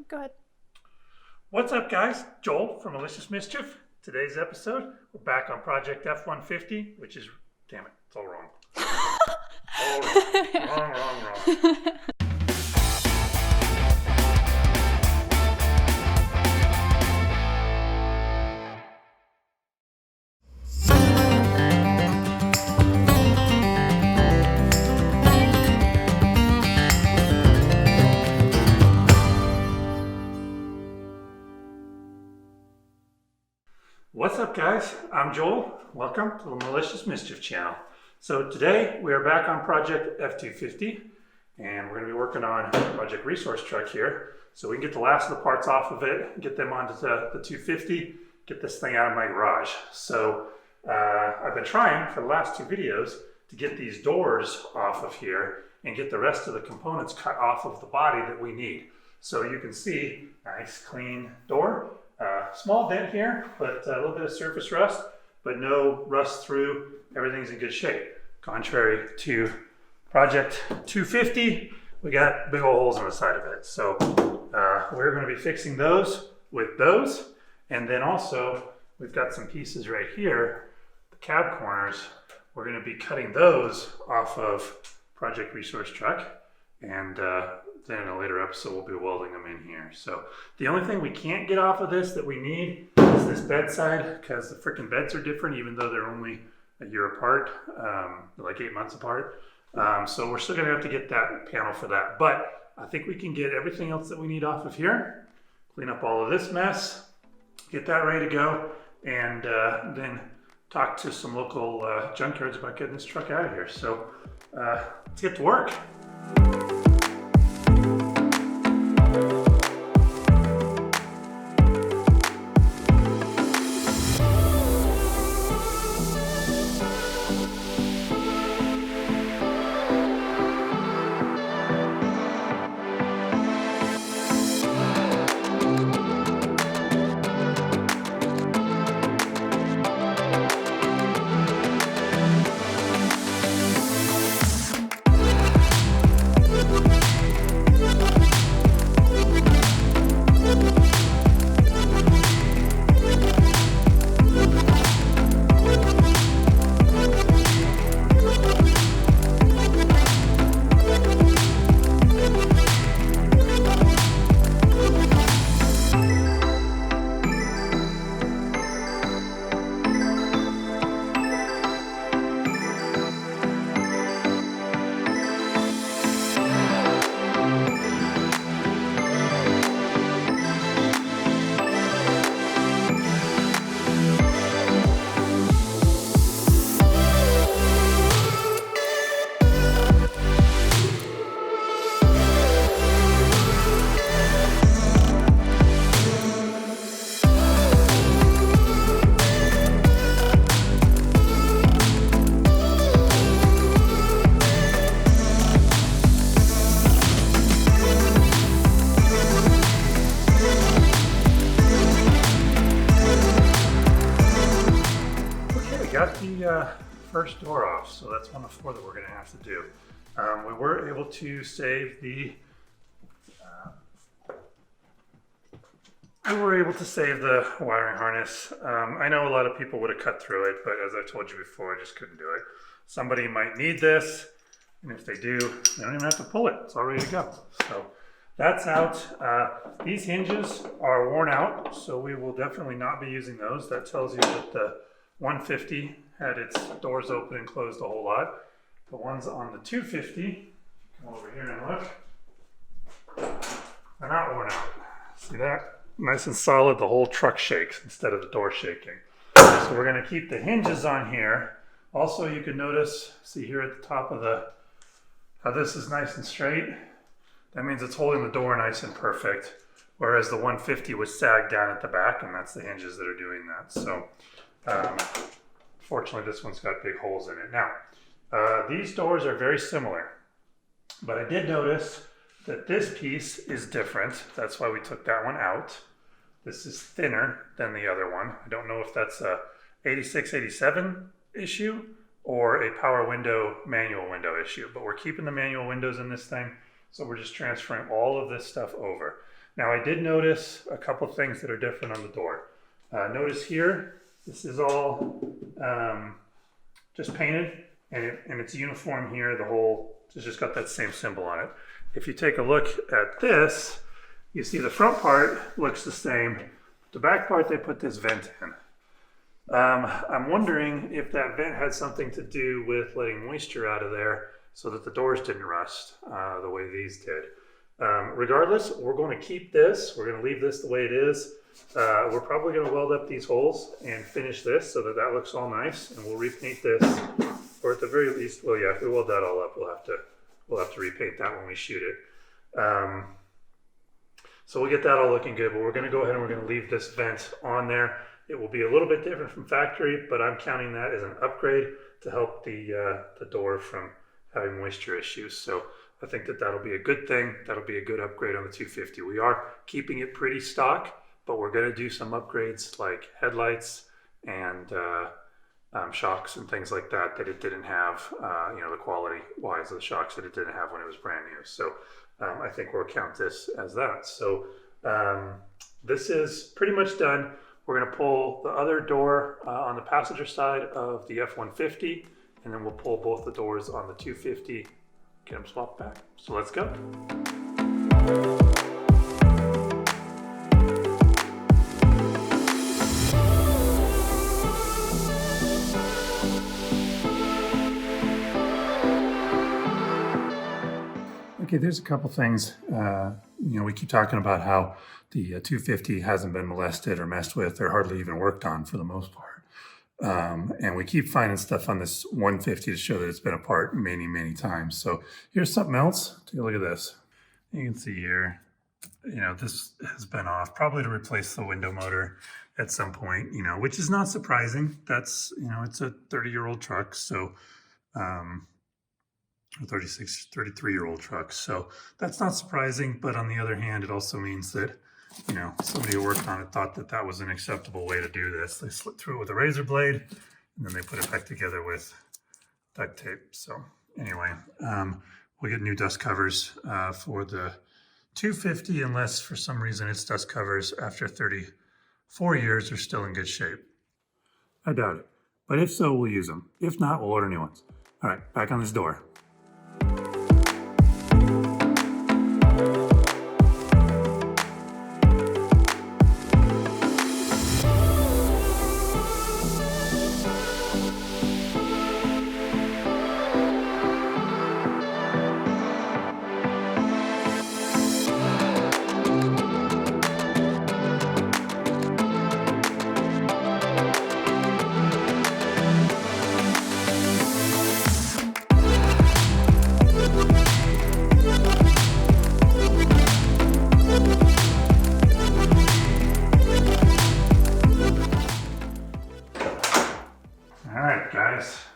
Go ahead. What's up, guys? Joel from Malicious Mischief. Today's episode, we're back on Project F-150, which is, damn it, it's all wrong. All wrong. Wrong. What's up, guys? I'm Joel. Welcome to the Malicious Mischief channel. So today we are back on Project F-250 and we're going to be working on Project Resource Truck here so we can get the last of the parts off of it, get them onto the 250, get this thing out of my garage. So I've been trying for the last two videos to get these doors off of here and get the rest of the components cut off of the body that we need. So you can see, nice clean door. Small dent here, but a little bit of surface rust, but no rust through. Everything's in good shape. Contrary to Project 250, we got big old holes in the side of it. So we're going to be fixing those with those. And then also, we've got some pieces right here, the cab corners. We're going to be cutting those off of Project Resource Truck. And then in a later episode, we'll be welding them in here. So the only thing we can't get off of this that we need is this bedside, because the freaking beds are different, even though they're only a year apart, they're like 8 months apart. So we're still gonna have to get that panel for that. But I think we can get everything else that we need off of here, clean up all of this mess, get that ready to go, and then talk to some local junkyards about getting this truck out of here. So let's get to work. Got the first door off, so that's one of four that we're going to have to do. We were able to save the wiring harness. I know a lot of people would have cut through it, but as I told you before, I just couldn't do it. Somebody might need this, and if they do, they don't even have to pull it. It's all ready to go. So that's out. These hinges are worn out, so we will definitely not be using those. That tells you that the 150 had its doors open and closed a whole lot. The ones on the 250, come over here and look, they're not worn out. See that? Nice and solid, the whole truck shakes instead of the door shaking. So we're gonna keep the hinges on here. Also, you can notice, see here at the top of how this is nice and straight. That means it's holding the door nice and perfect. Whereas the 150 was sagged down at the back, and that's the hinges that are doing that. So, fortunately, this one's got big holes in it. Now, these doors are very similar, but I did notice that this piece is different. That's why we took that one out. This is thinner than the other one. I don't know if that's a 86, 87 issue or a power window, manual window issue, but we're keeping the manual windows in this thing. So we're just transferring all of this stuff over. Now I did notice a couple things that are different on the door. Notice here, this is all just painted, and it's uniform here. The whole, it's just got that same symbol on it. If you take a look at this, you see the front part looks the same. The back part, they put this vent in. I'm wondering if that vent had something to do with letting moisture out of there so that the doors didn't rust the way these did. Regardless, we're going to keep this. We're going to leave this the way it is. We're probably going to weld up these holes and finish this so that that looks all nice, and we'll repaint this, or at the very least, well, yeah, if we weld that all up, we'll have to repaint that when we shoot it. So we'll get that all looking good, but we're going to go ahead and we're going to leave this vent on there. It will be a little bit different from factory, but I'm counting that as an upgrade to help the door from having moisture issues. So I think that that'll be a good thing. That'll be a good upgrade on the 250. We are keeping it pretty stock, but we're going to do some upgrades like headlights and shocks and things like that that it didn't have, the quality wise of the shocks that it didn't have when it was brand new. So I think we'll count this as that. So this is pretty much done. We're going to pull the other door on the passenger side of the F-150, and then we'll pull both the doors on the 250, get them swapped back. So let's go. Okay, there's a couple things. We keep talking about how the 250 hasn't been molested or messed with or hardly even worked on for the most part. And we keep finding stuff on this 150 to show that it's been apart many, many times. So here's something else. Take a look at this. You can see here, this has been off, probably to replace the window motor at some point, which is not surprising. That's, it's a 30-year-old truck. So, 33-year-old truck. So that's not surprising, but on the other hand, it also means that, somebody who worked on it thought that that was an acceptable way to do this. They slit through it with a razor blade, and then they put it back together with duct tape. So anyway, we'll get new dust covers for the 250, unless for some reason its dust covers after 34 years are still in good shape. I doubt it, but if so, we'll use them. If not, we'll order new ones. All right, back on this door.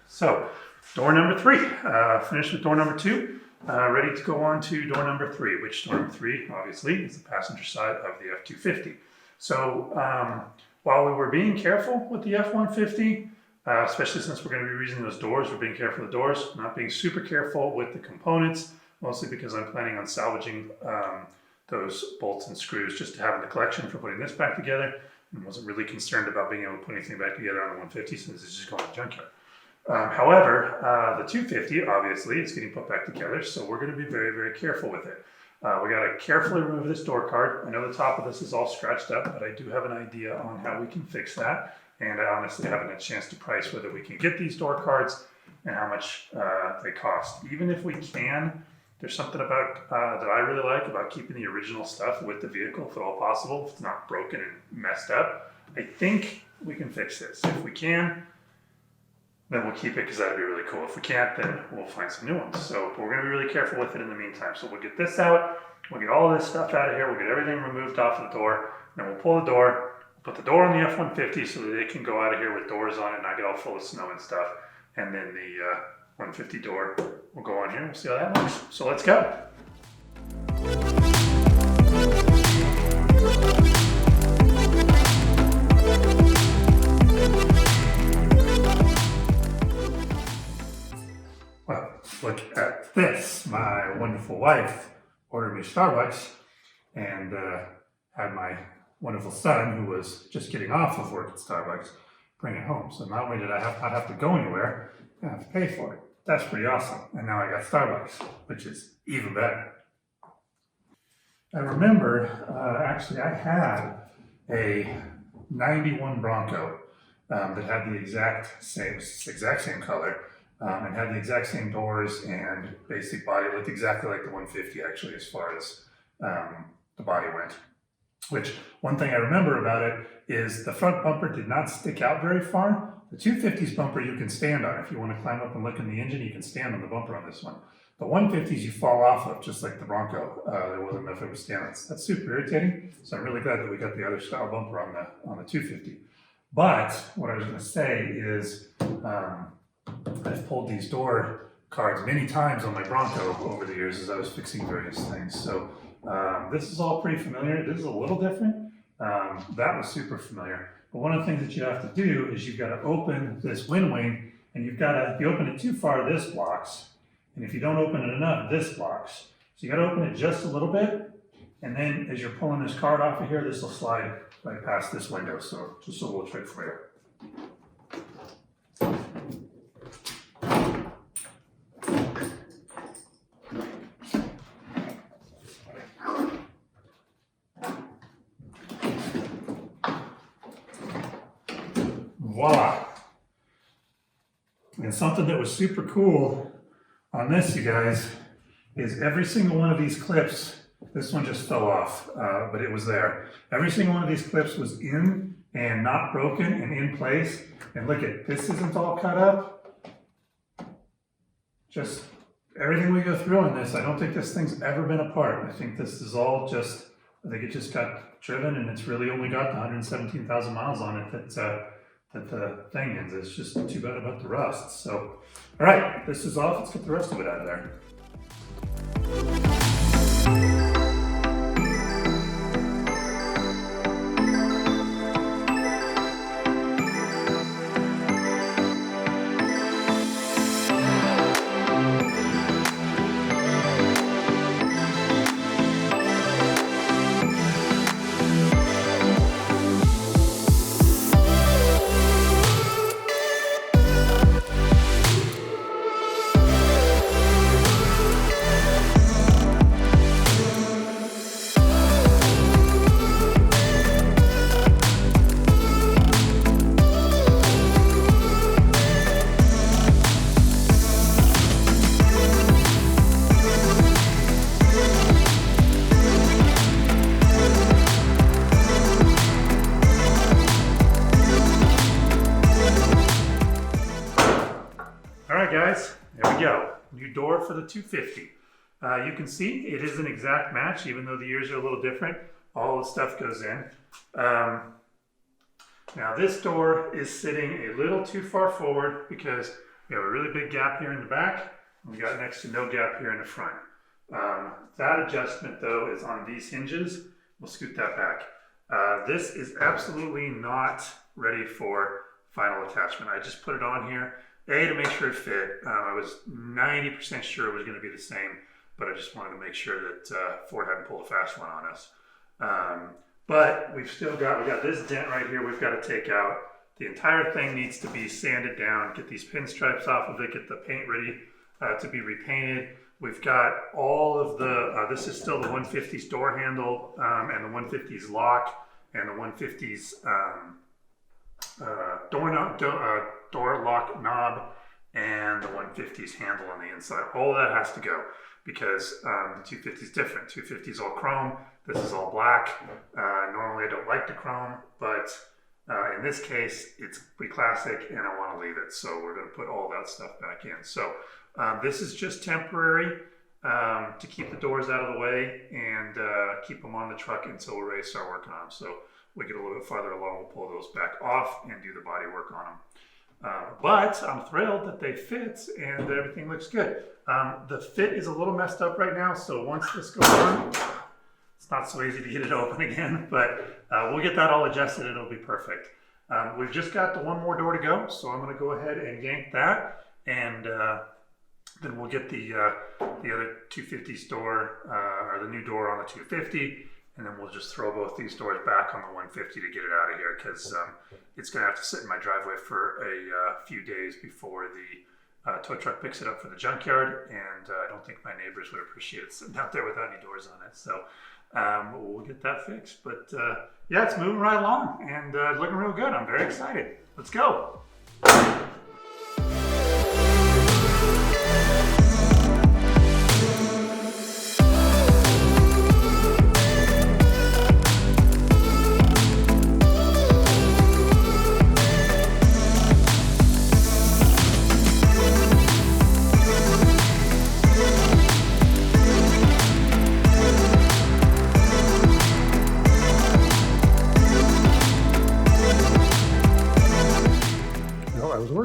So door number 3, finished with door number 2, ready to go on to door number 3, which door number 3 obviously is the passenger side of the F-250. So while we were being careful with the F-150, especially since we're going to be reusing those doors, we're being careful with the doors, not being super careful with the components, mostly because I'm planning on salvaging those bolts and screws just to have in the collection for putting this back together, and wasn't really concerned about being able to put anything back together on the 150 since it's just going to the junkyard. However, the 250 obviously is getting put back together, so we're going to be very, very careful with it. We got to carefully remove this door card. I know the top of this is all scratched up, but I do have an idea on how we can fix that, and I honestly haven't had a chance to price whether we can get these door cards and how much they cost. Even if we can, there's something about that I really like about keeping the original stuff with the vehicle if at all possible, if it's not broken and messed up. I think we can fix this. If we can, then we'll keep it because that'd be really cool. If we can't, then we'll find some new ones. So we're going to be really careful with it in the meantime. So we'll get this out, we'll get all this stuff out of here, we'll get everything removed off the door, then we'll pull the door, put the door on the F-150 so that it can go out of here with doors on it and not get all full of snow and stuff. And then the 150 door will go on here. We'll see how that looks. So let's go. Well, look at this. My wonderful wife ordered me Starbucks, and had my wonderful son, who was just getting off of work at Starbucks, bring it home. So not only did I not have to go anywhere, I have to pay for it. That's pretty awesome. And now I got Starbucks, which is even better. I remember, actually, I had a 91 Bronco that had the exact same color and had the exact same doors and basic body. It looked exactly like the 150 actually, as far as the body went. Which, one thing I remember about it is the front bumper did not stick out very far. The 250's bumper you can stand on. If you want to climb up and look in the engine, you can stand on the bumper on this one. The 150s you fall off of, just like the Bronco. There wasn't enough of a stand. That's super irritating. So I'm really glad that we got the other style bumper on the 250. But what I was going to say is I've pulled these door cards many times on my Bronco over the years as I was fixing various things. So this is all pretty familiar. This is a little different. That was super familiar. But one of the things that you have to do is you've got to open this wind wing, and if you open it too far, this blocks. And if you don't open it enough, this blocks. So you got to open it just a little bit, and then as you're pulling this card off of here, this will slide right past this window. So just a little trick for you. Voila. And something that was super cool on this, you guys, is every single one of these clips, this one just fell off, but it was there. Every single one of these clips was in and not broken and in place. And look at, this isn't all cut up. Just everything we go through on this, I don't think this thing's ever been apart. I think this is all just, I think it just got driven, and it's really only got the 117,000 miles on it that the thing ends. It's just too bad about the rust. So, all right, this is off. Let's get the rest of it out of there. Guys, there we go. New door for the 250. You can see it is an exact match, even though the ears are a little different. All the stuff goes in. Now this door is sitting a little too far forward because we have a really big gap here in the back, and we got next to no gap here in the front. That adjustment though is on these hinges. We'll scoot that back. This is absolutely not ready for final attachment. I just put it on here. To make sure it fit. I was 90% sure it was going to be the same, but I just wanted to make sure that Ford hadn't pulled a fast one on us. But we got this dent right here we've got to take out. The entire thing needs to be sanded down, get these pinstripes off of it, get the paint ready to be repainted. We've got all of the, this is still the 150's door handle and the 150's lock and the 150's door lock knob and the 150's handle on the inside. All of that has to go because the 250 is different. 250 is all chrome. This is all black. Normally I don't like the chrome, but in this case it's pretty classic and I want to leave it. So we're going to put all that stuff back in. So this is just temporary to keep the doors out of the way and keep them on the truck until we're ready to start working on them. So we get a little bit farther along, we'll pull those back off and do the body work on them. But I'm thrilled that they fit and everything looks good. The fit is a little messed up right now, so once this goes on, it's not so easy to get it open again, but we'll get that all adjusted and it'll be perfect. We've just got the one more door to go, so I'm going to go ahead and yank that, and then we'll get the other 250 door, or the new door on the 250, and then we'll just throw both these doors back on the 150 to get it out of here, because it's going to have to sit in my driveway for a few days before the tow truck picks it up for the junkyard, and I don't think my neighbors would appreciate it sitting out there without any doors on it. So we'll get that fixed. But yeah, it's moving right along and looking real good. I'm very excited. Let's go.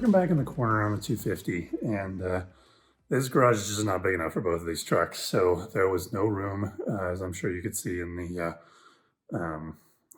Back in the corner on the 250, and this garage is just not big enough for both of these trucks, so there was no room, as I'm sure you could see in the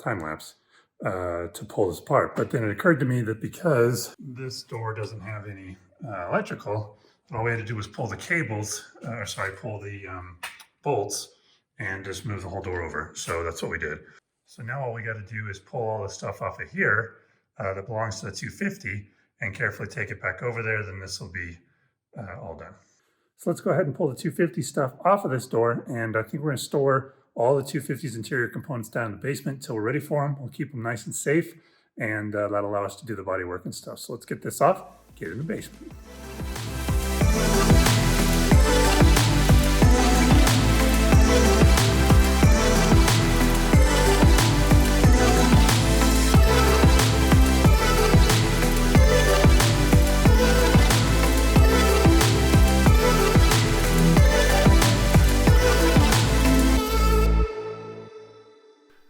time lapse, to pull this apart. But then it occurred to me that because this door doesn't have any electrical, all we had to do was pull the cables, pull the bolts, and just move the whole door over. So that's what we did. So now all we got to do is pull all the stuff off of here that belongs to the 250 and carefully take it back over there. Then this will be all done. So let's go ahead and pull the 250 stuff off of this door, and I think we're going to store all the 250's interior components down in the basement until we're ready for them. We'll keep them nice and safe, and that'll allow us to do the body work and stuff. So let's get this off, get it in the basement.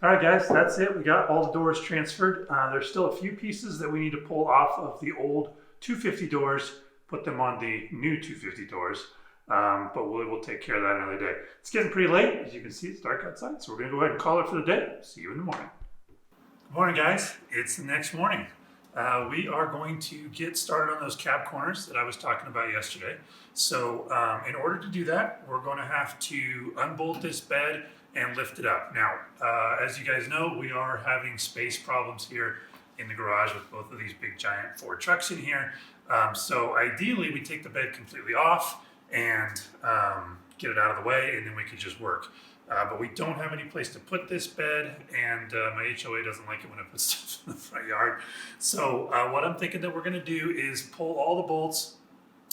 All right, guys, that's it. We got all the doors transferred. There's still a few pieces that we need to pull off of the old 250 doors, put them on the new 250 doors, but we'll take care of that another day. It's getting pretty late. As you can see, it's dark outside, so we're going to go ahead and call it for the day. See you in the morning. Good morning, guys. It's the next morning. We are going to get started on those cab corners that I was talking about yesterday. So in order to do that, we're going to have to unbolt this bed and lift it up. Now, as you guys know, we are having space problems here in the garage with both of these big giant Ford trucks in here. So ideally, we take the bed completely off and get it out of the way, and then we could just work. But we don't have any place to put this bed, and my HOA doesn't like it when I put stuff in the front yard. So what I'm thinking that we're gonna do is pull all the bolts,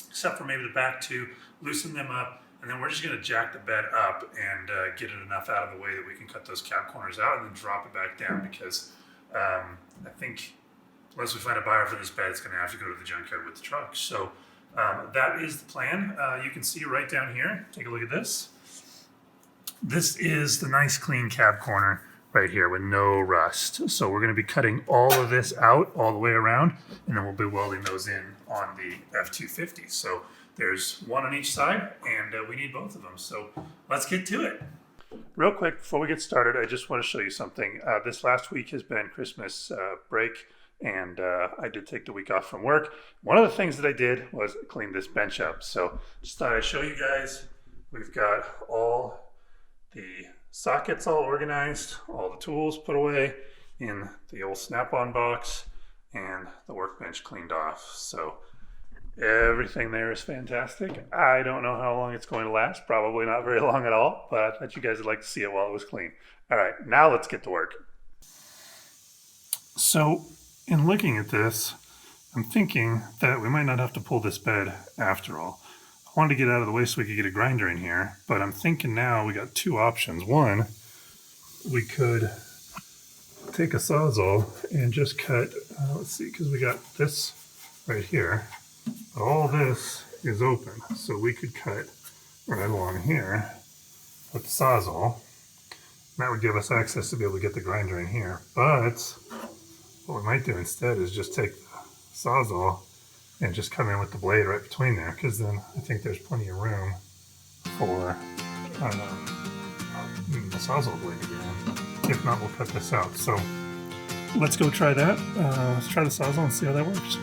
except for maybe the back two, loosen them up, and then we're just gonna jack the bed up and get it enough out of the way that we can cut those cab corners out and then drop it back down, because I think unless we find a buyer for this bed, it's gonna have to go to the junkyard with the truck. So that is the plan. You can see right down here, take a look at this. This is the nice clean cab corner right here with no rust. So we're gonna be cutting all of this out all the way around, and then we'll be welding those in on the F-250. So there's one on each side, and we need both of them. So let's get to it. Real quick, before we get started, I just want to show you something. This last week has been Christmas break, and I did take the week off from work. One of the things that I did was clean this bench up. So just thought I'd show you guys. We've got all the sockets all organized, all the tools put away in the old snap-on box, and the workbench cleaned off. So everything there is fantastic. I don't know how long it's going to last. Probably not very long at all, but I thought you guys would like to see it while it was clean. All right, now let's get to work. So in looking at this, I'm thinking that we might not have to pull this bed after all. I wanted to get out of the way so we could get a grinder in here, but I'm thinking now we got two options. One, we could take a Sawzall and just cut, let's see, because we got this right here. But all this is open, so we could cut right along here with the Sawzall. That would give us access to be able to get the grinder in here. But what we might do instead is just take the Sawzall and just come in with the blade right between there, because then I think there's plenty of room for the Sawzall blade to get in. If not, we'll cut this out. So let's go try that. Let's try the Sawzall and see how that works.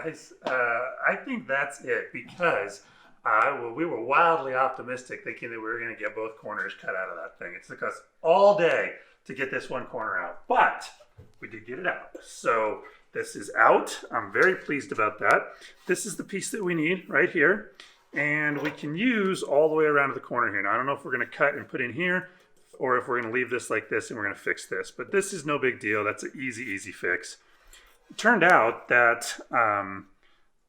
guys, I think that's it because well, we were wildly optimistic thinking that we were going to get both corners cut out of that thing. It took us all day to get this one corner out, but we did get it out. So this is out. I'm very pleased about that. This is the piece that we need right here. And we can use all the way around to the corner here. Now, I don't know if we're going to cut and put in here or if we're going to leave this like this and we're going to fix this. But this is no big deal. That's an easy, easy fix. It turned out that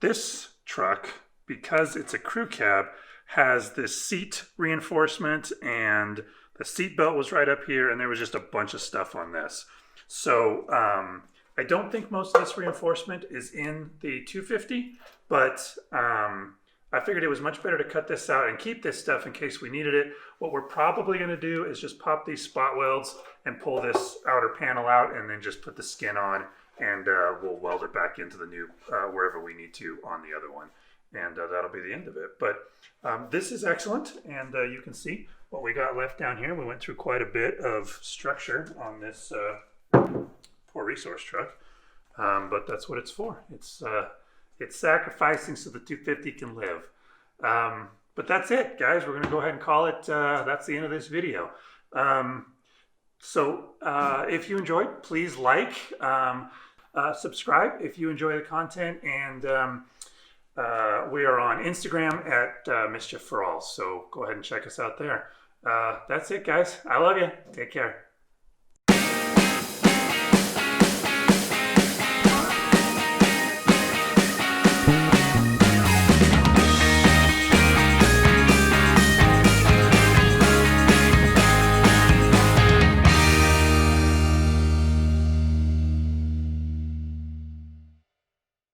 this truck, because it's a crew cab, has this seat reinforcement and the seat belt was right up here and there was just a bunch of stuff on this. So I don't think most of this reinforcement is in the 250, but I figured it was much better to cut this out and keep this stuff in case we needed it. What we're probably going to do is just pop these spot welds and pull this outer panel out and then just put the skin on, and we'll weld it back into the new wherever we need to on the other one. And that'll be the end of it. But this is excellent, and you can see what we got left down here. We went through quite a bit of structure on this poor resource truck, but that's what it's for. It's sacrificing so the 250 can live. But that's it, guys. We're going to go ahead and call it. That's the end of this video. So if you enjoyed, please like, subscribe if you enjoy the content, and we are on Instagram at Mischief for All. So go ahead and check us out there. That's it, guys. I love you. Take care.